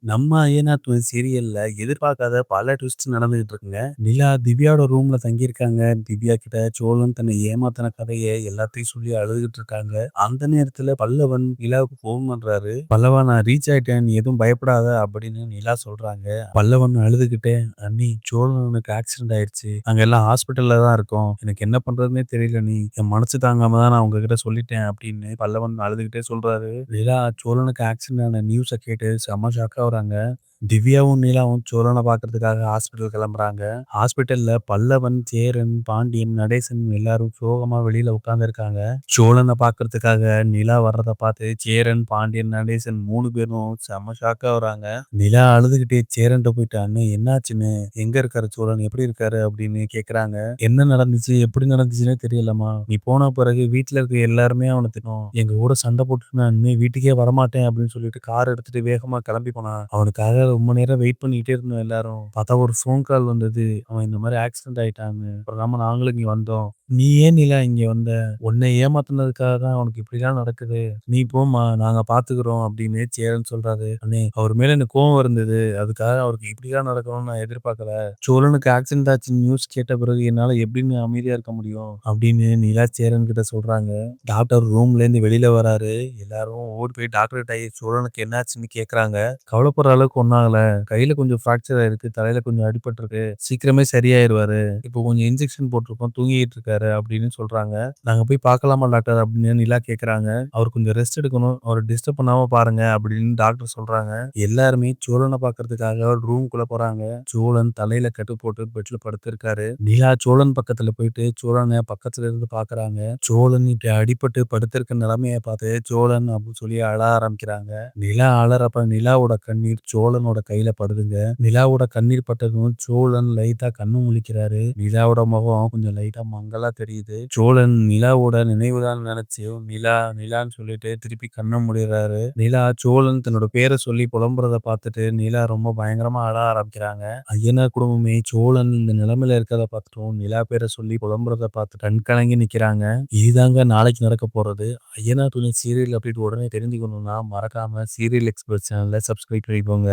நம்ம ஐயனார் சீரியல்ல எதிர்பார்க்காத பல ட்விஸ்ட் நடந்துகிட்டு இருக்குங்க. நிலா திவ்யாவோட ரூம்ல தங்கியிருக்காங்க. திவ்யா கிட்ட சோழன் தன்னை ஏமாத்தின கதைய எல்லாத்தையும் சொல்லி அழுதுகிட்டு இருக்காங்க. அந்த நேரத்துல பல்லவன் நிலாவுக்கு ஃபோன் பண்றாரு. "பல்லவா, நான் ரீச் ஆயிட்டேன். நீ எதுவும் பயப்படாத" அப்படின்னு நிலா சொல்றாங்க. பல்லவன் அழுதுகிட்டே, "அண்ணி, சோழனுக்கு ஆக்சிடென்ட் ஆயிடுச்சு. நாங்க எல்லாம் ஹாஸ்பிட்டல்ல தான் இருக்கோம். எனக்கு என்ன பண்றதுன்னே தெரியல அண்ணி. என் மனசு தாங்காம தான் நான் உங்ககிட்ட சொல்லிட்டேன்" அப்படின்னு பல்லவன் அழுதுகிட்டே சொல்றாரு. நிலா சோழனுக்கு ஆக்சிடென்ட் ஆன நியூஸ கேட்டு செம்ம ஷாக்கா வராங்க. திவ்யாவும், நீலாவும் சோழன பார்க்கறதுக்காக ஹாஸ்பிட்டல் கிளம்புறாங்க. ஹாஸ்பிட்டல்ல பல்லவன், சேரன், பாண்டியன், நடேசன் எல்லாரும் சோகமா வெளியில உட்கார்ந்திருக்காங்க. சோழன பார்க்கறதுக்காக நிலா வர்றத பார்த்து சேரன், பாண்டியன், நடேசன் 3 பேரும் செம்ம ஷாக்கா வராங்க. நிலா அழுதுகிட்டே சேரன்ட்ட போயிட்டு, "அண்ணே, என்னாச்சுண்ணே? எங்க இருக்காரு சோழன்? எப்படி இருக்காரு?" அப்படின்னு கேட்கறாங்க. "என்ன நடந்துச்சு? எப்படி நடந்துச்சுன்னே தெரியலம்மா. நீ போன பிறகு வீட்ல இருக்க எல்லாருமே அவன திட்டினோம். எங்க கூட சண்டை போட்டுட்டு நான் இனிமே வீட்டுக்கே வரமாட்டேன்" அப்படின்னு சொல்லிட்டு கார் எடுத்துட்டு வேகமா கிளம்பி போனான். அவனுக்காக ரொம்ப நேரம் வெயிட் பண்ணிக்கிட்டே இருந்தோம் எல்லாரும். பார்த்தா ஒரு ஃபோன் கால் வந்தது. அவன் இந்த மாரி ஆக்சிடென்ட் ஆயிட்டான்னு. அப்புறமா நாங்களும் இங்க வந்தோம். "நீ ஏன் நிலா இங்க வந்த? உன்னை ஏமாத்துனதுக்காக தான் அவனுக்கு இப்படிலாம் நடக்குது. நீ போம்மா, நாங்க பார்த்துக்கிறோம்" அப்படின்னு சேரன் சொல்றாரு. "அண்ணே, அவர் மேல எனக்கு கோவம் இருந்தது. அதுக்காக அவருக்கு இப்படிலாம் நடக்கணும்னு நான் எதிர்பார்க்கல. சோழனுக்கு ஆக்சிடென்ட் ஆச்சுன்னு நியூஸ் கேட்ட பிறகு என்னால எப்படின்னு அமைதியா இருக்க முடியும்" அப்படின்னு நிலா சேரன் கிட்ட சொல்றாங்க. டாக்டர் ரூம்ல இருந்து வெளியில வராரு. எல்லாரும் ஓடி போய் டாக்டர்ட்ட சோழனுக்கு என்னாச்சுன்னு கேட்கறாங்க. "கவலைப்படுற அளவுக்கு ஒண்ணும் ஆகல. கையில கொஞ்சம் ஃப்ராக்சர் ஆயிருக்கு. தலையில கொஞ்சம் அடிபட்டிருக்கு. சீக்கிரமே சரியாயிருவாரு. இப்போ கொஞ்சம் இன்ஜெக்ஷன் போட்டிருக்கோம். தூங்கிட்டு இருக்காரு" அப்படின்னு சொல்றாங்க. "நாங்க போய் பார்க்கலாமா டாக்டர்?" அப்படின்னு நிலா கேட்கறாங்க. "அவர் கொஞ்சம் ரெஸ்ட் எடுக்கணும். அவர டிஸ்டர்ப் பண்ணாம பாருங்க" அப்படின்னு டாக்டர் சொல்றாங்க. எல்லாருமே சோழன பார்க்கறதுக்காக ரூம்குள்ள போறாங்க. சோழன் தலையில கட்டு போட்டு பெட்ல படுத்திருக்காரு. நிலா சோழன் பக்கத்துல போயிட்டு சோழன பக்கத்துல இருந்து பார்க்கறாங்க. சோழன் இப்படி அடிபட்டு படுத்திருக்க நிலைமைய பார்த்து சோழன் அப்படின்னு சொல்லி அழ ஆரம்பிக்கிறாங்க. நிலா அழறப்ப நிலாவோட கண்ணீர் சோழனோட கையில படுதுங்க. நிலாவோட கண்ணீர் பட்டதும் சோழன் லைட்டா கண்ணு முழிக்கிறாரு. நிலாவோட முகம் கொஞ்சம் லைட்டா மங்கலா தெரியுது. சோழன் நிலாவோட நினைவுதான் நினைச்சு நிலா நிலான்னு சொல்லிட்டு திருப்பி கண்ண மூடிறாரு. நிலா சோழன் தன்னோட பேரை சொல்லி புலம்புறத பார்த்துட்டு நிலா ரொம்ப பயங்கரமா அழ ஆரம்பிக்கிறாங்க. ஐயனார் குடும்பமே சோழன் இந்த நிலைமையில இருக்கிறத பார்த்துட்டும் நிலா பேரை சொல்லி புலம்புறத பார்த்து கண் கலங்கி நிக்கிறாங்க. இதுதாங்க நாளைக்கு நடக்க போறது. ஐயனார் துணை சீரியல் அப்டேட் உடனே தெரிஞ்சுக்கணும்னா மறக்காம சீரியல் எக்ஸ்பிரஸ் சேனல சப்ஸ்கிரைப் பண்ணிக்கோங்க.